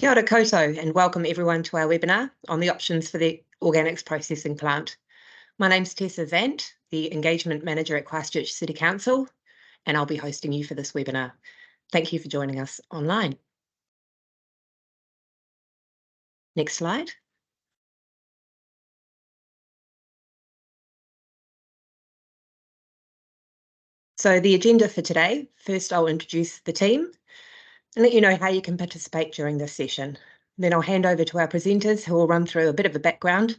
Kia ora koutou and welcome everyone to our webinar on the options for the organics processing plant. My name's Tessa Zant, the Engagement Manager at Christchurch City Council, and I'll be hosting you for this webinar. Thank you for joining us online. Next slide. So the agenda for today, first I'll introduce the team and let you know how you can participate during this session. Then I'll hand over to our presenters who will run through a bit of a background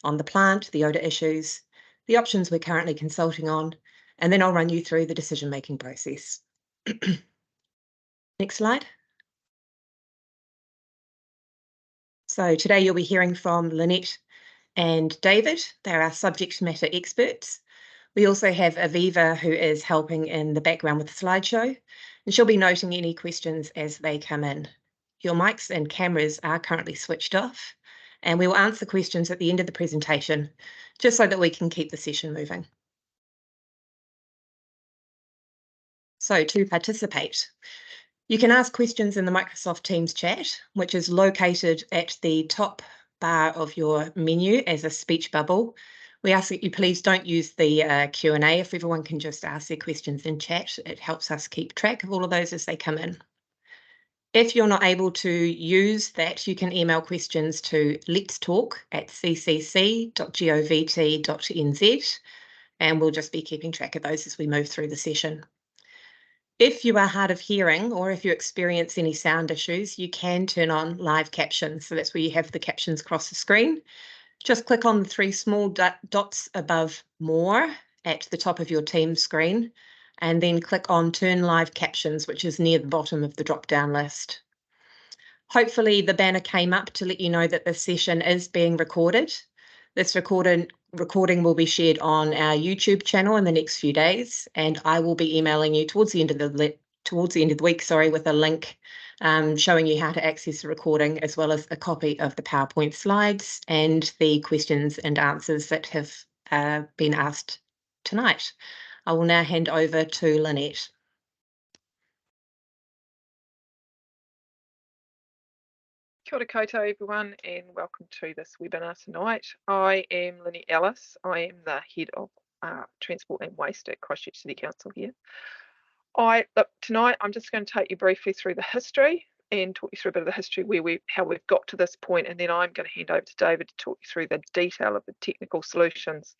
on the plant, the odour issues, the options we're currently consulting on, and then I'll run you through the decision-making process. Next slide. So today you'll be hearing from Lynette and David. They're our subject matter experts. We also have Aviva, who is helping in the background with the slideshow, and she'll be noting any questions as they come in. Your mics and cameras are currently switched off, and we will answer questions at the end of the presentation, just so that we can keep the session moving. So to participate, you can ask questions in the Microsoft Teams chat, which is located at the top bar of your menu as a speech bubble. We ask that you please don't use the Q&A. If everyone can just ask their questions in chat, it helps us keep track of all of those as they come in. If you're not able to use that, you can email questions to letstalk@ccc.govt.nz, and we'll just be keeping track of those as we move through the session. If you are hard of hearing or if you experience any sound issues, you can turn on live captions. So that's where you have the captions across the screen. Just click on the three small dots above More at the top of your Teams screen, and then click on Turn Live Captions, which is near the bottom of the drop-down list. Hopefully the banner came up to let you know that this session is being recorded. This recording will be shared on our YouTube channel in the next few days, and I will be emailing you towards the end of the week, with a link showing you how to access the recording, as well as a copy of the PowerPoint slides and the questions and answers that have been asked tonight. I will now hand over to Lynette. Kia ora koutou everyone, and welcome to this webinar tonight. I am Lynette Ellis. I am the Head of Transport and Waste at Christchurch City Council here. Tonight I'm just going to take you briefly through the history and talk you through a bit of the history how we've got to this point, and then I'm going to hand over to David to talk you through the detail of the technical solutions.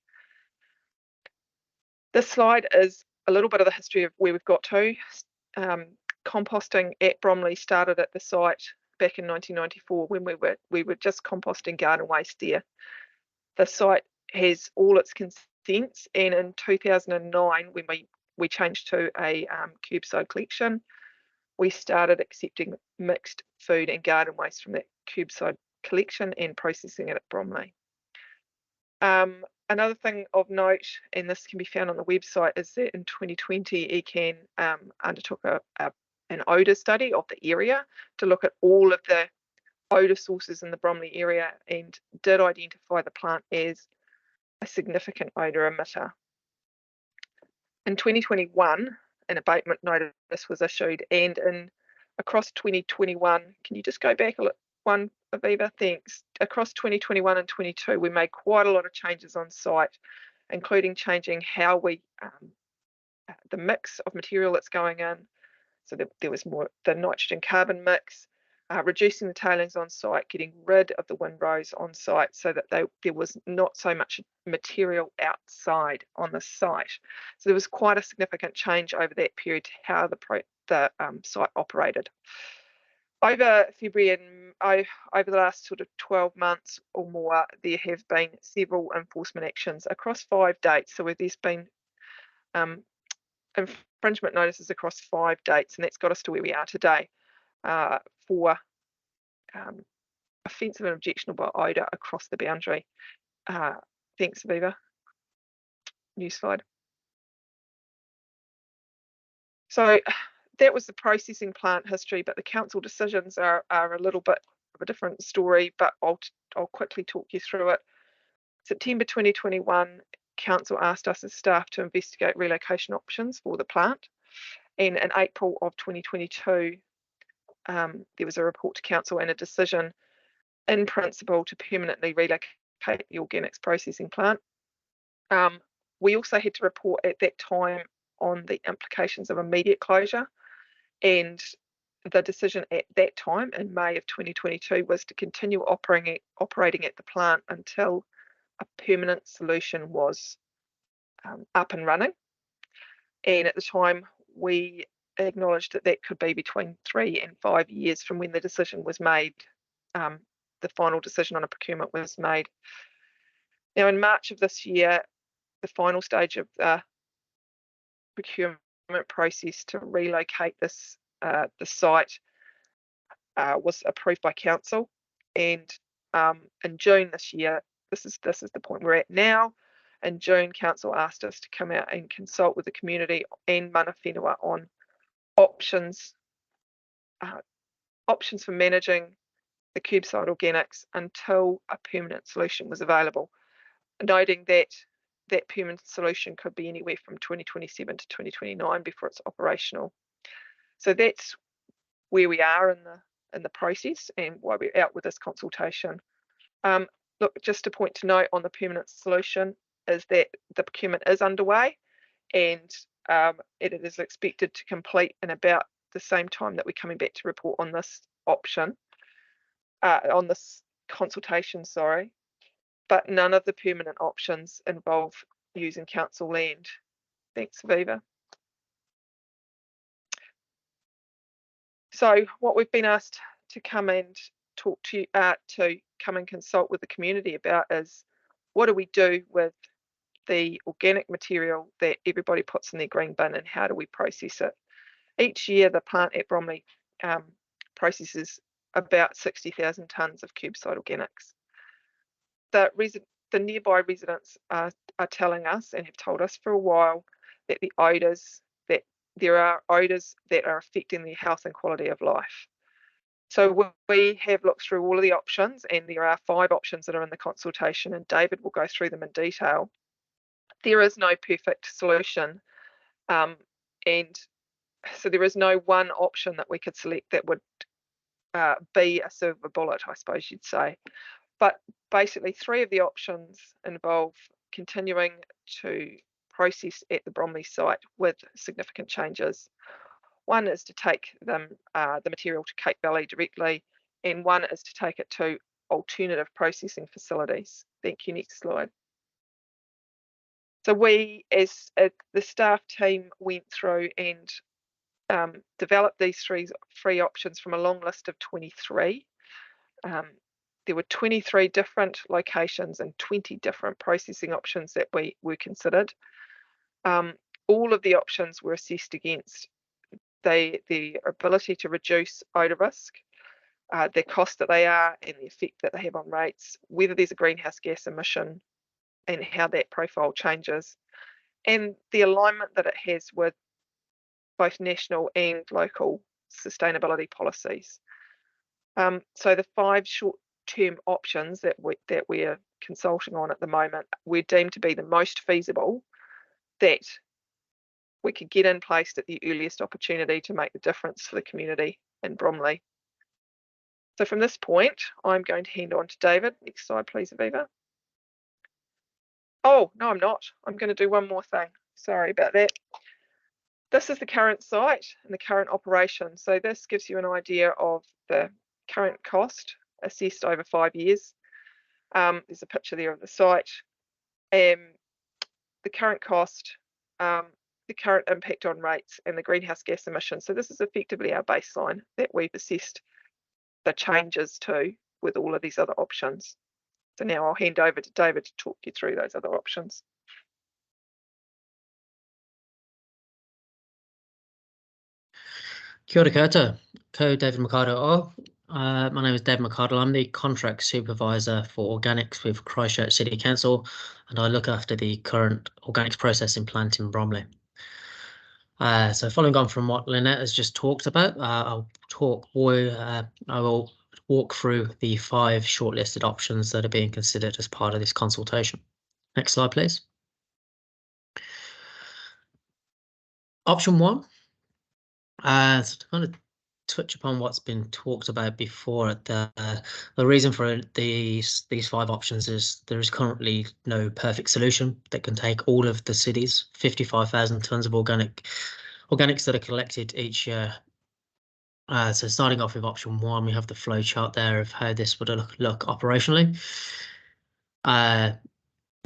This slide is a little bit of the history of where we've got to. Composting at Bromley started at the site back in 1994 when we were just composting garden waste there. The site has all its consents, and in 2009 when we changed to a curbside collection, we started accepting mixed food and garden waste from that curbside collection and processing it at Bromley. Another thing of note, and this can be found on the website, is that in 2020 ECAN undertook an odour study of the area to look at all of the odour sources in the Bromley area, and did identify the plant as a significant odour emitter. In 2021, an abatement notice was issued, and across 2021, can you just go back one, Aviva? Thanks. Across 2021 and 22, we made quite a lot of changes on site, including changing how the mix of material that's going in. So there was more the nitrogen carbon mix, reducing the tailings on site, getting rid of the windrows on site so that there was not so much material outside on the site. So there was quite a significant change over that period to how the site operated. Over February and over the last sort of 12 months or more, there have been several enforcement actions across 5 dates. So there's been infringement notices across 5 dates, and that's got us to where we are today for offensive and objectionable odour across the boundary. Thanks, Aviva. New slide. So that was the processing plant history, but the council decisions are a little bit of a different story, but I'll quickly talk you through it. September 2021, council asked us as staff to investigate relocation options for the plant, and in April of 2022 there was a report to council and a decision in principle to permanently relocate the organics processing plant. We also had to report at that time on the implications of immediate closure, and the decision at that time in May of 2022 was to continue operating at the plant until a permanent solution was up and running. And at the time, we acknowledged that that could be between 3 and 5 years from when the decision was made. The final decision on a procurement was made. Now, in March of this year, the final stage of the procurement process to relocate this the site was approved by council, and in June this year, this is the point we're at now. In June, council asked us to come out and consult with the community and mana whenua on options for managing the cube-side organics until a permanent solution was available, noting that that permanent solution could be anywhere from 2027 to 2029 before it's operational. So that's where we are in the process and why we're out with this consultation. Look, just a point to note on the permanent solution is that the procurement is underway, and it is expected to complete in about the same time that we're coming back to report on this option, on this consultation, sorry. But none of the permanent options involve using council land. Thanks, Viva. So what we've been asked to come and talk to come and consult with the community about is, what do we do with the organic material that everybody puts in their green bin, and how do we process it? Each year, the plant at Bromley processes about 60,000 tonnes of cube-side organics. The nearby residents are telling us, and have told us for a while, that there are odours that are affecting their health and quality of life. So we have looked through all of the options, and there are 5 options that are in the consultation, and David will go through them in detail. There is no perfect solution, and so there is no one option that we could select that would be a silver bullet, I suppose you'd say. But basically, 3 of the options involve continuing to process at the Bromley site with significant changes. One is to take the material to Cape Valley directly, and one is to take it to alternative processing facilities. Thank you. Next slide. So we, as the staff team, went through and developed these three options from a long list of 23. There were 23 different locations and 20 different processing options that were considered. All of the options were assessed against the ability to reduce odour risk, the cost that they are, and the effect that they have on rates, whether there's a greenhouse gas emission and how that profile changes, and the alignment that it has with both national and local sustainability policies. So the 5 short-term options that we're consulting on at the moment were deemed to be the most feasible, that we could get in place at the earliest opportunity to make the difference for the community in Bromley. So from this point, I'm going to hand on to David. Next slide, please, Aviva. Oh, no, I'm not. I'm going to do one more thing. Sorry about that. This is the current site and the current operation. So this gives you an idea of the current cost assessed over 5 years. There's a picture there of the site. The current cost, the current impact on rates, and the greenhouse gas emissions. So this is effectively our baseline that we've assessed the changes to with all of these other options. So now I'll hand over to David to talk you through those other options. Kia ora koutou, ko David Mercado. My name is David Mercado. I'm the contract supervisor for organics with Christchurch City Council, and I look after the current organics processing plant in Bromley. So following on from what Lynette has just talked about, I will walk through the 5 shortlisted options that are being considered as part of this consultation. Next slide, please. Option 1. So to kind of touch upon what's been talked about before. The reason for these 5 options is there is currently no perfect solution that can take all of the city's 55,000 tons of organics that are collected each year. So starting off with option 1, we have the flow chart there of how this would look operationally.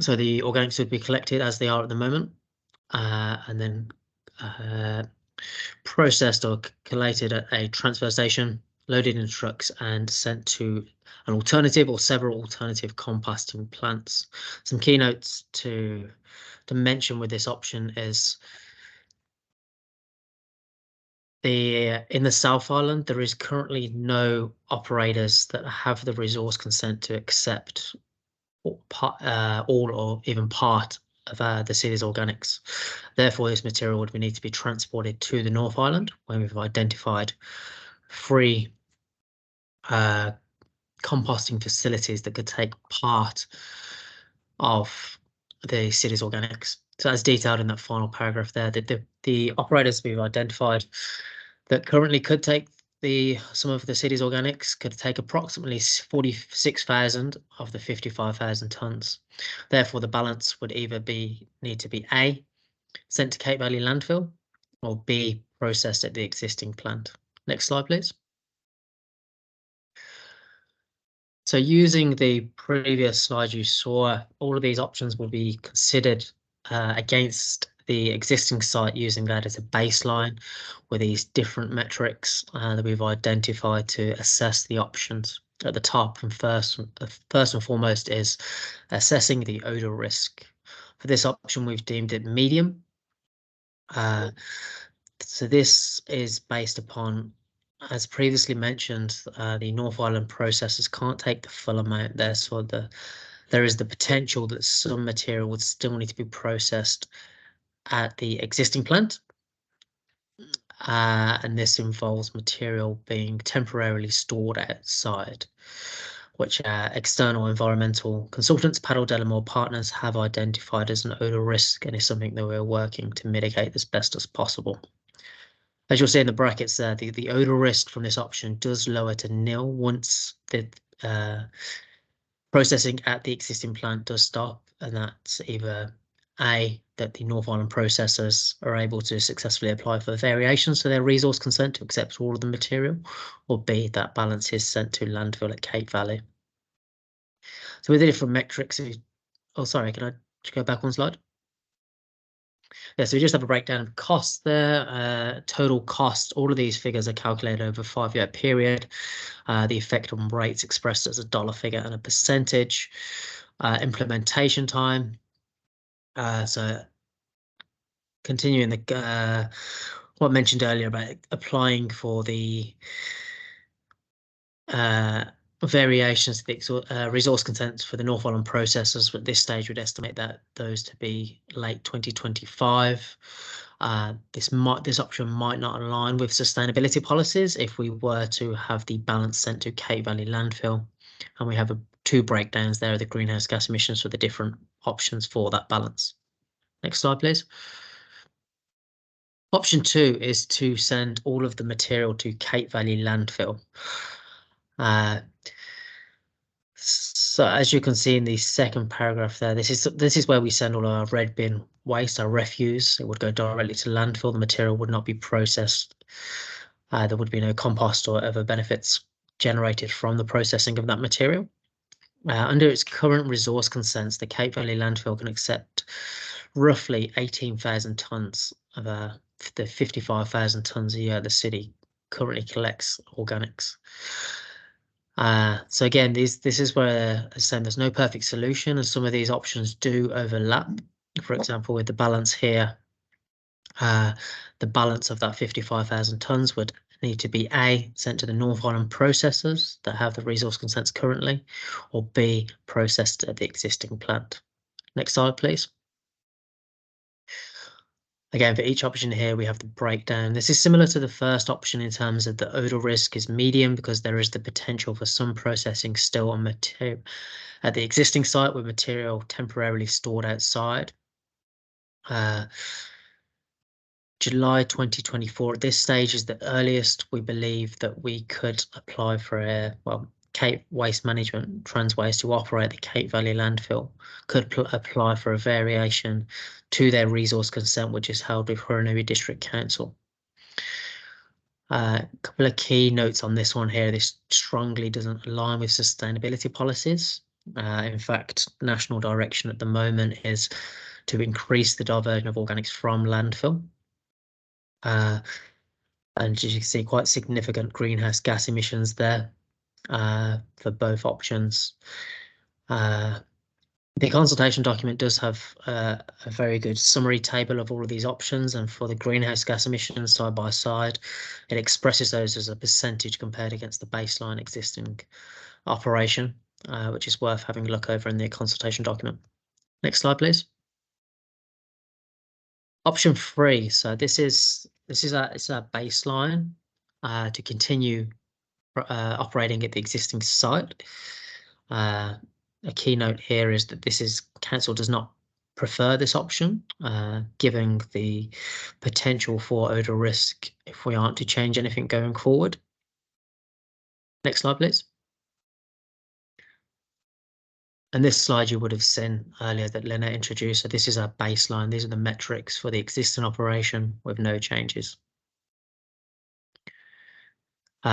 So the organics would be collected as they are at the moment, and then processed or collated at a transfer station, loaded in trucks, and sent to an alternative or several alternative composting plants. Some keynotes to mention with this option is in the South Island, there is currently no operators that have the resource consent to accept all or even part of the city's organics. Therefore, this material would need to be transported to the North Island, where we've identified 3 composting facilities that could take part of the city's organics. So as detailed in that final paragraph there, the operators we've identified that currently could take some of the city's organics could take approximately 46,000 of the 55,000 tons. Therefore, the balance would either need to be A, sent to Cape Valley landfill, or B, processed at the existing plant. Next slide, please. So using the previous slide you saw, all of these options will be considered against the existing site, using that as a baseline with these different metrics that we've identified to assess the options. At the top and first and foremost is assessing the odor risk. For this option, we've deemed it medium. So this is based upon, as previously mentioned, the North Island processors can't take the full amount there, so there is the potential that some material would still need to be processed at the existing plant. And this involves material being temporarily stored outside, which external environmental consultants, Paddle Delamore Partners, have identified as an odor risk, and is something that we're working to mitigate as best as possible. As you'll see in the brackets there, the odor risk from this option does lower to nil once the processing at the existing plant does stop, and that's either A, that the North Island processors are able to successfully apply for variations to their resource consent to accept all of the material, or B, that balance is sent to landfill at Cape Valley. So with the different metrics, oh sorry, can I just go back one slide? Yeah, so we just have a breakdown of costs there, total cost. All of these figures are calculated over a 5-year period. The effect on rates expressed as a dollar figure and a percentage. Implementation time. So continuing the what I mentioned earlier about applying for the variations to the resource consents for the North Island processors. At this stage, we'd estimate that those to be late 2025. This option might not align with sustainability policies if we were to have the balance sent to Cape Valley landfill, and we have 2 breakdowns there of the greenhouse gas emissions for the different options for that balance. Next slide, please. Option 2 is to send all of the material to Cape Valley landfill. So as you can see in the second paragraph there, this is where we send all our red bin waste, our refuse. It would go directly to landfill. The material would not be processed. There would be no compost or other benefits generated from the processing of that material. Under its current resource consents, the Cape Valley landfill can accept roughly 18,000 tonnes of the 55,000 tonnes a year the city currently collects organics. So again, this is where, as I said, there's no perfect solution, and some of these options do overlap. For example, with the balance here, the balance of that 55,000 tonnes would need to be A, sent to the North Island processors that have the resource consents currently, or B, processed at the existing plant. Next slide, please. Again, for each option here, we have the breakdown. This is similar to the first option in terms of the odor risk is medium, because there is the potential for some processing still on material at the existing site with material temporarily stored outside. July 2024. At this stage is the earliest we believe that we could apply for a, well, Cape Waste Management, Transwaste, who operate the Cape Valley landfill, could apply for a variation to their resource consent, which is held with Huronui District Council. A couple of key notes on this one here. This strongly doesn't align with sustainability policies. In fact, national direction at the moment is to increase the diversion of organics from landfill. And as you can see, quite significant greenhouse gas emissions there for both options. The consultation document does have a very good summary table of all of these options, and for the greenhouse gas emissions side by side, it expresses those as a percentage compared against the baseline existing operation, which is worth having a look over in the consultation document. Next slide, please. Option 3. So this is our baseline to continue operating at the existing site. A key note here is that council does not prefer this option, given the potential for odour risk if we aren't to change anything going forward. Next slide, please. And this slide you would have seen earlier that Lynette introduced. So this is our baseline. These are the metrics for the existing operation with no changes.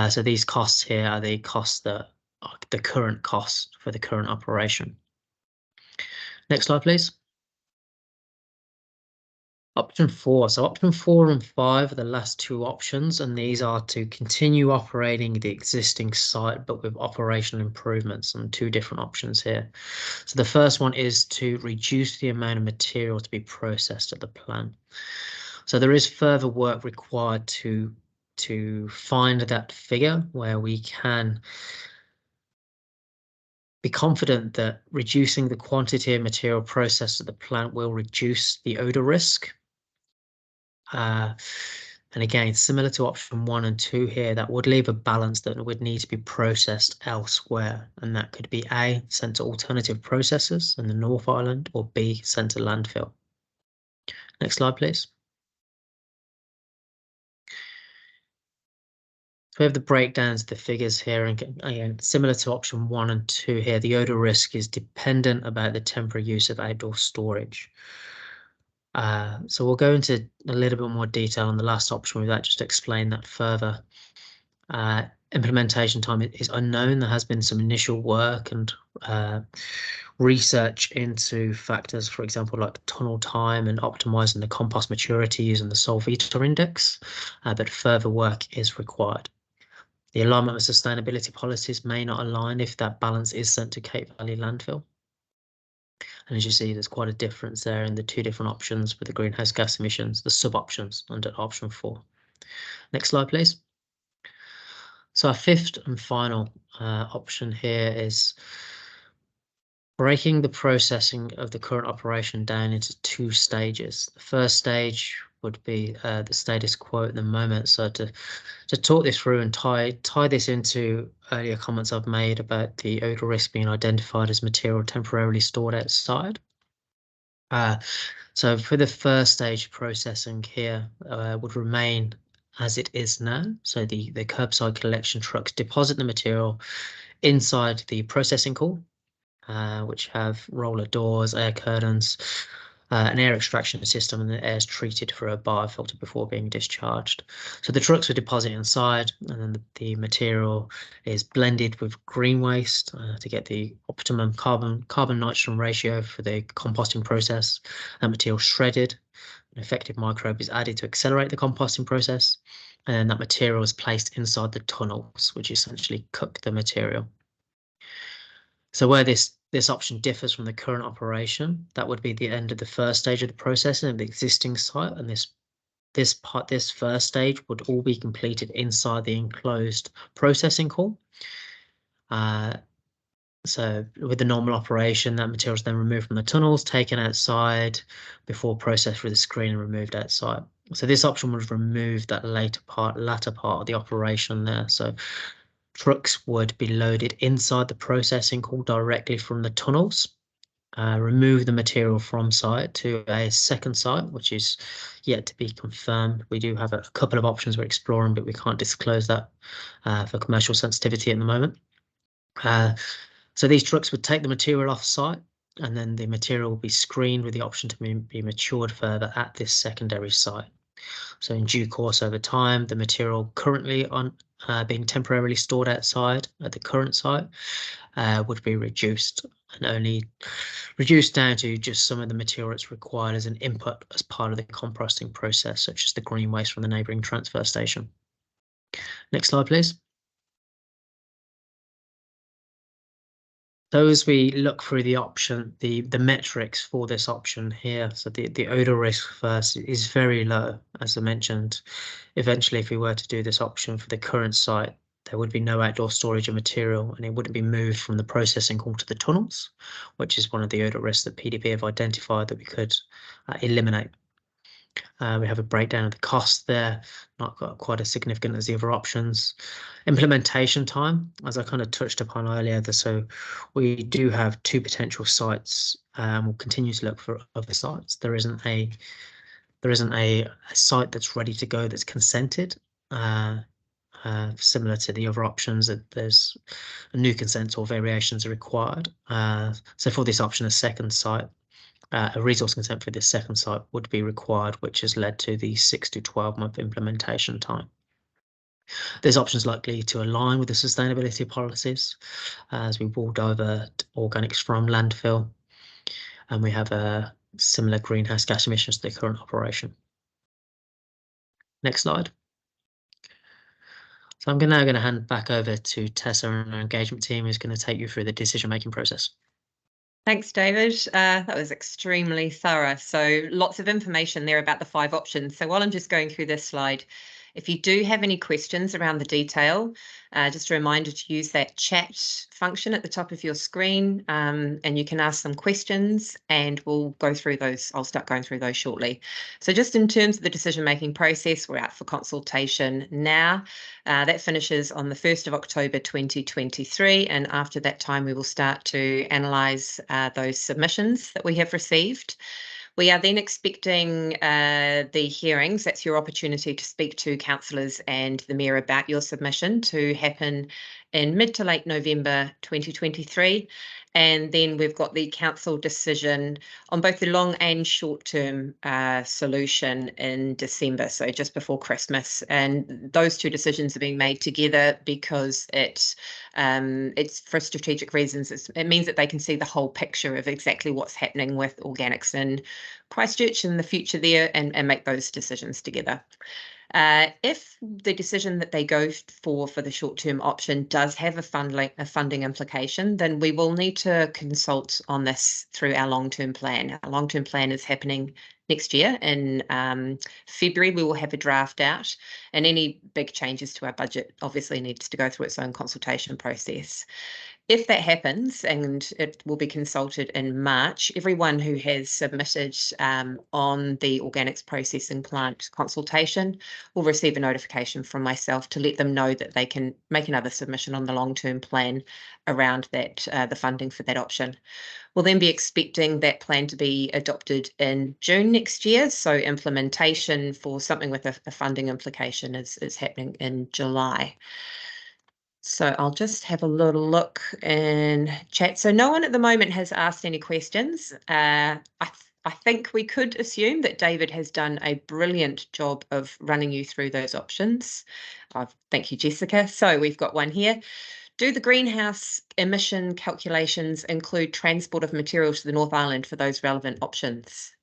So these costs here are the costs that are the current cost for the current operation. Next slide, please. Option 4. So option 4 and 5 are the last two options, and these are to continue operating the existing site, but with operational improvements, and two different options here. So the first one is to reduce the amount of material to be processed at the plant. So there is further work required to find that figure where we can be confident that reducing the quantity of material processed at the plant will reduce the odour risk. And again, similar to option 1 and 2 here, that would leave a balance that would need to be processed elsewhere. And that could be A, sent to alternative processors in the North Island, or B, sent to landfill. Next slide, please. So we have the breakdowns of the figures here, and again, similar to option 1 and 2 here, the odour risk is dependent about the temporary use of outdoor storage. So we'll go into a little bit more detail on the last option with that, just to explain that further. Implementation time is unknown. There has been some initial work and research into factors, for example, like tunnel time and optimizing the compost maturity using the Solvita index, but further work is required. The alignment with sustainability policies may not align if that balance is sent to Cape Valley landfill. And as you see, there's quite a difference there in the two different options for the greenhouse gas emissions, the sub-options under option 4. Next slide, please. So our fifth and final option here is breaking the processing of the current operation down into 2 stages. The first stage would be the status quo at the moment. So to talk this through and tie this into earlier comments I've made about the odour risk being identified as material temporarily stored outside. So for the first stage, processing here would remain as it is now. So the curbside collection trucks deposit the material inside the processing hall, which have roller doors, air curtains, an air extraction system, and the air is treated for a biofilter before being discharged. So the trucks would deposit inside, and then the material is blended with green waste to get the optimum carbon nitrogen ratio for the composting process. That material shredded, an effective microbe is added to accelerate the composting process, and then that material is placed inside the tunnels, which essentially cook the material. So where this option differs from the current operation, that would be the end of the first stage of the processing of the existing site, and this first stage would all be completed inside the enclosed processing hall. So with the normal operation, that material is then removed from the tunnels, taken outside before processed through the screen and removed outside. So this option would remove that latter part of the operation there. So trucks would be loaded inside the processing hall directly from the tunnels. remove the material from site to a second site, which is yet to be confirmed. We do have a couple of options we're exploring, but we can't disclose that for commercial sensitivity at the moment. So these trucks would take the material off site, and then the material will be screened with the option to be matured further at this secondary site. So in due course over time, the material currently being temporarily stored outside at the current site would be reduced, and only reduced down to just some of the material that's required as an input as part of the composting process, such as the green waste from the neighbouring transfer station. Next slide, please. So as we look through the option, the metrics for this option here, so the odour risk first is very low. As I mentioned, eventually if we were to do this option for the current site, there would be no outdoor storage of material, and it wouldn't be moved from the processing hall to the tunnels, which is one of the odour risks that PDP have identified that we could eliminate. We have a breakdown of the cost there, not quite as significant as the other options. Implementation time, as I kind of touched upon earlier, so we do have 2 potential sites. We'll continue to look for other sites. There isn't a site that's ready to go that's consented. Similar to the other options, that there's a new consent or variations are required. So for this option, a second site, a resource consent for this second site would be required, which has led to the 6 to 12-month implementation time. This option is likely to align with the sustainability policies as we will divert organics from landfill, and we have a similar greenhouse gas emissions to the current operation. Next slide. So I'm now going to hand back over to Tessa and our engagement team, who's going to take you through the decision-making process. Thanks, David. That was extremely thorough. So lots of information there about the 5 options. So while I'm just going through this slide, if you do have any questions around the detail, just a reminder to use that chat function at the top of your screen, and you can ask some questions and we'll go through those. I'll start going through those shortly. So just in terms of the decision-making process, we're out for consultation now. That finishes on the 1st of October 2023, and after that time we will start to analyse those submissions that we have received. We are then expecting the hearings. That's your opportunity to speak to councillors and the Mayor about your submission to happen in mid to late November 2023. And then we've got the council decision on both the long and short-term solution in December, so just before Christmas. And those 2 decisions are being made together because it's for strategic reasons. It means that they can see the whole picture of exactly what's happening with organics in Christchurch and the future there, and make those decisions together. If the decision that they go for the short-term option does have a funding implication, then we will need to consult on this through our long-term plan. Our long-term plan is happening next year in February. We will have a draft out, and any big changes to our budget obviously needs to go through its own consultation process. If that happens, and it will be consulted in March, everyone who has submitted on the organics processing plant consultation will receive a notification from myself to let them know that they can make another submission on the long-term plan around that, the funding for that option. We'll then be expecting that plan to be adopted in June next year, so implementation for something with a funding implication is happening in July. So I'll just have a little look in chat. So no one at the moment has asked any questions. I think we could assume that David has done a brilliant job of running you through those options. Thank you, Jessica. So we've got one here. Do the greenhouse emission calculations include transport of material to the North Island for those relevant options?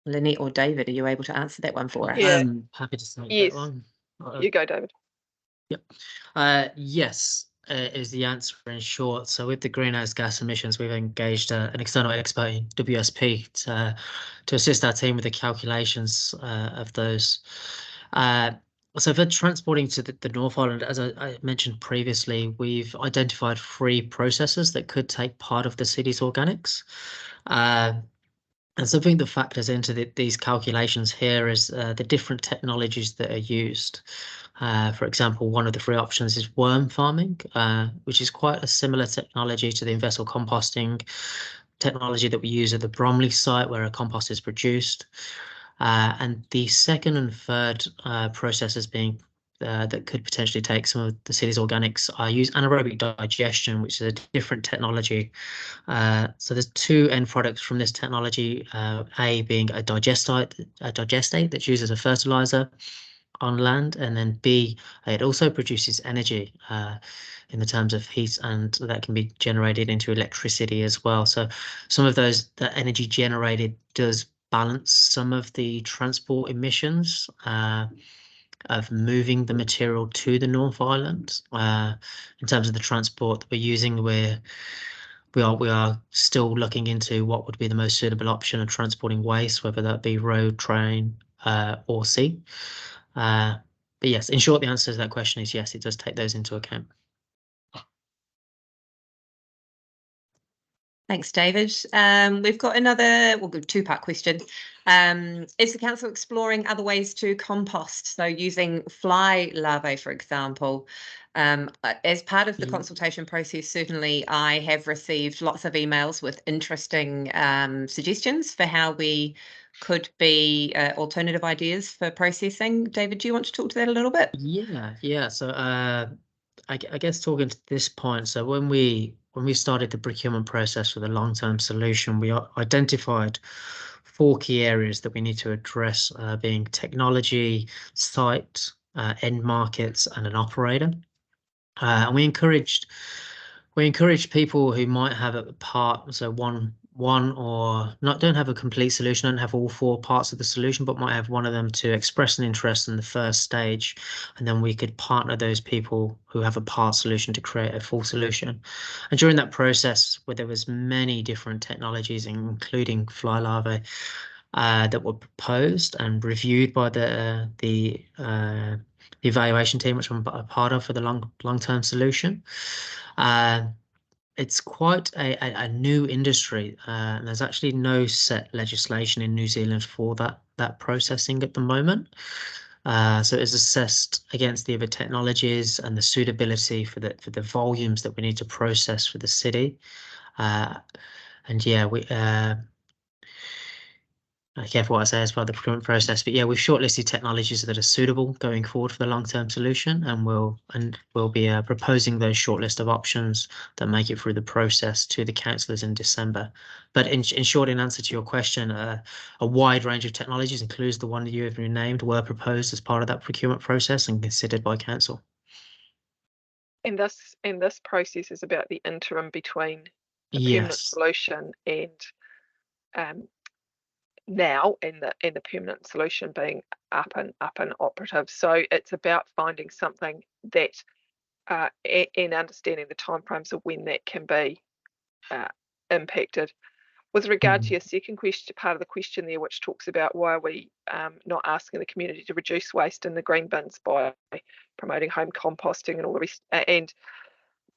Lynette or David, are you able to answer that one for us? Yeah. I'm happy to take Yes. that one. You go, David. Yep. Yes, is the answer in short. So with the greenhouse gas emissions, we've engaged an external expert in WSP to assist our team with the calculations of those. So for transporting to the North Island, as I mentioned previously, we've identified 3 processes that could take part of the city's organics. And something that factors into these calculations here is the different technologies that are used. For example, one of the 3 options is worm farming, which is quite a similar technology to the in-vessel composting, technology that we use at the Bromley site where a compost is produced. And the second and third processes being that could potentially take some of the city's organics use anaerobic digestion, which is a different technology. So there's two end products from this technology, A being a digestate that's used as a fertilizer on land, and then B, it also produces energy in the terms of heat, and that can be generated into electricity as well. So some of the energy generated does balance some of the transport emissions of moving the material to the North Island. In terms of the transport that we're using, we are still looking into what would be the most suitable option of transporting waste, whether that be road, train, or sea. But yes, in short, the answer to that question is yes, it does take those into account. Thanks, David. We've got another, two-part question. Is the council exploring other ways to compost? So using fly larvae, for example. As part of the consultation process, certainly I have received lots of emails with interesting suggestions for how we could be alternative ideas for processing. David, do you want to talk to that a little bit? Yeah. So I guess talking to this point, so when we started the procurement process for the long-term solution, we identified 4 key areas that we need to address, being technology, site, end markets, and an operator. And we encouraged people who might have a part, so one or not, don't have a complete solution, don't have all 4 parts of the solution, but might have one of them, to express an interest in the first stage, and then we could partner those people who have a part solution to create a full solution. And during that process, where there was many different technologies, including fly larvae, that were proposed and reviewed by the evaluation team, which I'm a part of for the long-term solution. It's quite a new industry, and there's actually no set legislation in New Zealand for that processing at the moment. So it's assessed against the other technologies and the suitability for the volumes that we need to process for the city. And yeah, we careful what I say as part of the procurement process, but yeah, we've shortlisted technologies that are suitable going forward for the long-term solution, and we'll be proposing those shortlist of options that make it through the process to the councillors in December. But in short, in answer to your question, a wide range of technologies, includes the one that you have named, were proposed as part of that procurement process and considered by council. And this process is about the interim between the permanent solution and now, and the permanent solution being up and operative. So it's about finding something that and understanding the timeframes of when that can be impacted. With regard to your second question, part of the question there, which talks about why are we not asking the community to reduce waste in the green bins by promoting home composting and all the rest, and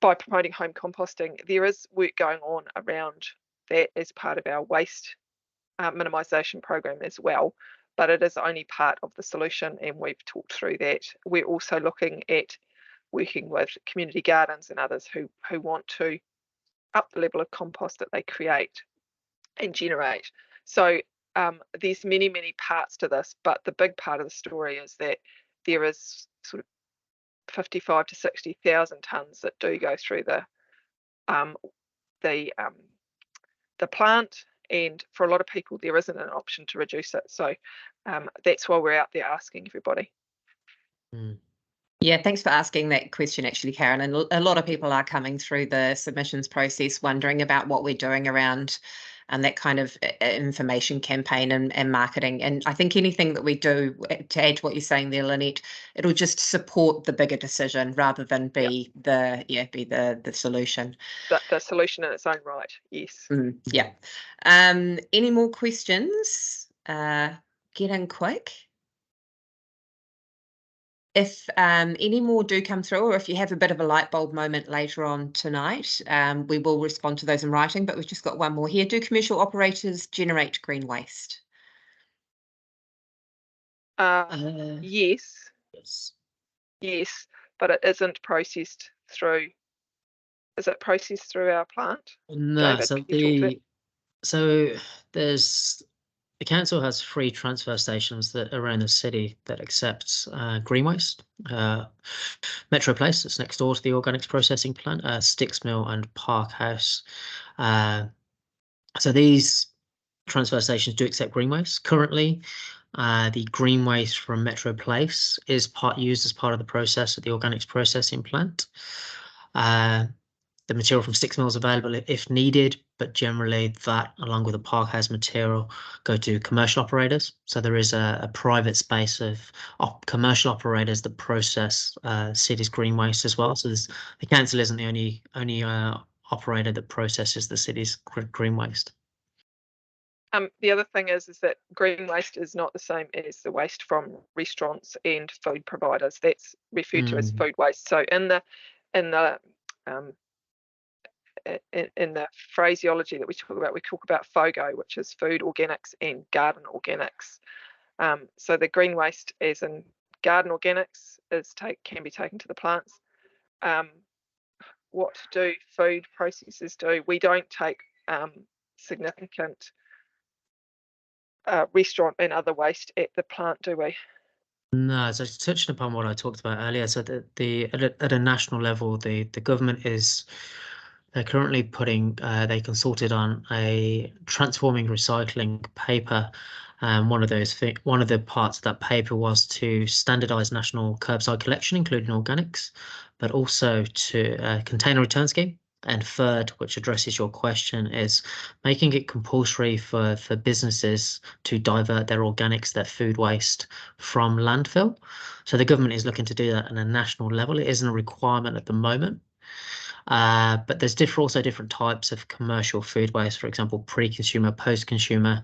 by promoting home composting, there is work going on around that as part of our waste minimisation program as well, but it is only part of the solution, and we've talked through that. We're also looking at working with community gardens and others who want to up the level of compost that they create and generate. So there's many parts to this, but the big part of the story is that there is sort of 55 to 60,000 tonnes that do go through the plant, and for a lot of people there isn't an option to reduce it. So that's why we're out there asking everybody. Yeah, thanks for asking that question, actually, Karen. And a lot of people are coming through the submissions process wondering about what we're doing around that kind of information campaign and marketing. And I think anything that we do, to add to what you're saying there, Lynette, it'll just support the bigger decision rather than be the solution. The solution in its own right, yes. Yeah. Any more questions? Get in quick. If any more do come through, or if you have a bit of a light bulb moment later on tonight, we will respond to those in writing, but we've just got one more here. Do commercial operators generate green waste? Yes, but it isn't processed through. Is it processed through our plant? No, David, so So the council has 3 transfer stations that around the city that accept green waste. Metro Place, that's next door to the organics processing plant, Sticks Mill and Park House. So these transfer stations do accept green waste. Currently, the green waste from Metro Place is used as part of the process at the organics processing plant. The material from Sticks Mill is available if needed, but generally that, along with the Park House material, go to commercial operators. So there is a private space of commercial operators that process city's green waste as well. So the council isn't the only operator that processes the city's green waste. The other thing is that green waste is not the same as the waste from restaurants and food providers. That's referred to as food waste. So in the phraseology that we talk about FOGO, which is food organics and garden organics. So the green waste, as in garden organics, can be taken to the plants. What do food processors do? We don't take significant restaurant and other waste at the plant, do we? No, so touching upon what I talked about earlier, so at a national level, the government they're currently they consulted on a transforming recycling paper. One of the parts of that paper was to standardise national curbside collection, including organics, but also to container return scheme. And third, which addresses your question, is making it compulsory for businesses to divert their organics, their food waste, from landfill. So the government is looking to do that at a national level. It isn't a requirement at the moment. But there's also different types of commercial food waste, for example, pre-consumer, post-consumer.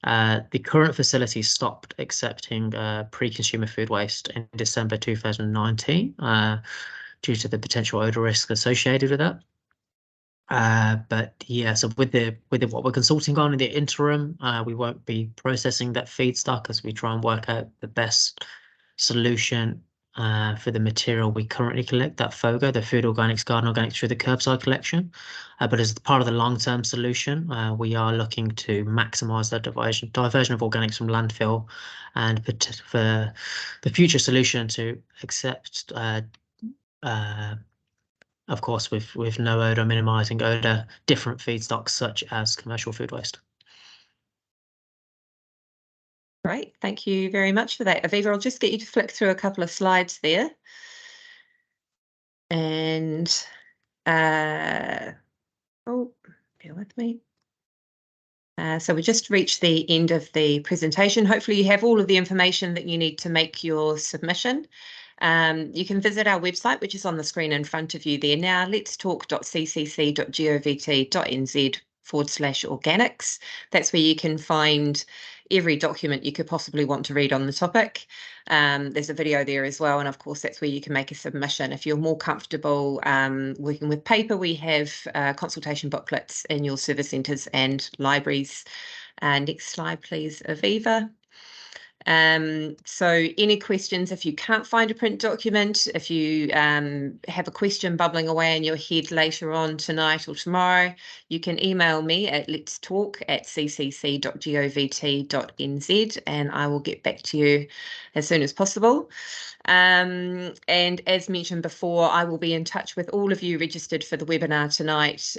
The current facility stopped accepting pre-consumer food waste in December 2019 due to the potential odour risk associated with that. But yeah, so with what we're consulting on in the interim, we won't be processing that feedstock as we try and work out the best solution for the material we currently collect, that FOGO, the food organics, garden organics, through the curbside collection. But as part of the long-term solution, we are looking to maximise that diversion of organics from landfill, and for the future solution to accept of course, with no odour, minimising odour, different feedstocks such as commercial food waste. Great, thank you very much for that. Aviva, I'll just get you to flick through a couple of slides there. And, bear with me. So we just reached the end of the presentation. Hopefully you have all of the information that you need to make your submission. You can visit our website, which is on the screen in front of you there now, letstalk.ccc.gov.t/organics. That's where you can find every document you could possibly want to read on the topic. There's a video there as well, and of course that's where you can make a submission. If you're more comfortable working with paper, we have consultation booklets in your service centres and libraries. Next slide, please, Aviva. So any questions, if you can't find a print document, if you have a question bubbling away in your head later on tonight or tomorrow, you can email me at letstalk@ccc.gov.t.nz and I will get back to you as soon as possible. And as mentioned before, I will be in touch with all of you registered for the webinar tonight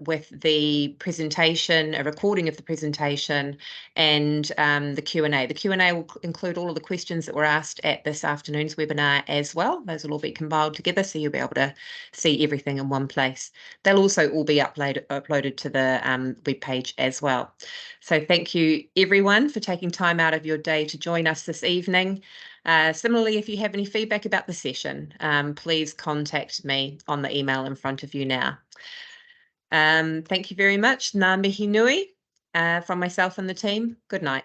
with the presentation, a recording of the presentation, and the Q&A. The Q&A will include all of the questions that were asked at this afternoon's webinar as well. Those will all be compiled together, so you'll be able to see everything in one place. They'll also all be uploaded to the webpage as well. So thank you everyone for taking time out of your day to join us this evening. Similarly, if you have any feedback about the session, please contact me on the email in front of you now. Thank you very much. Ngā mihi nui from myself and the team. Good night.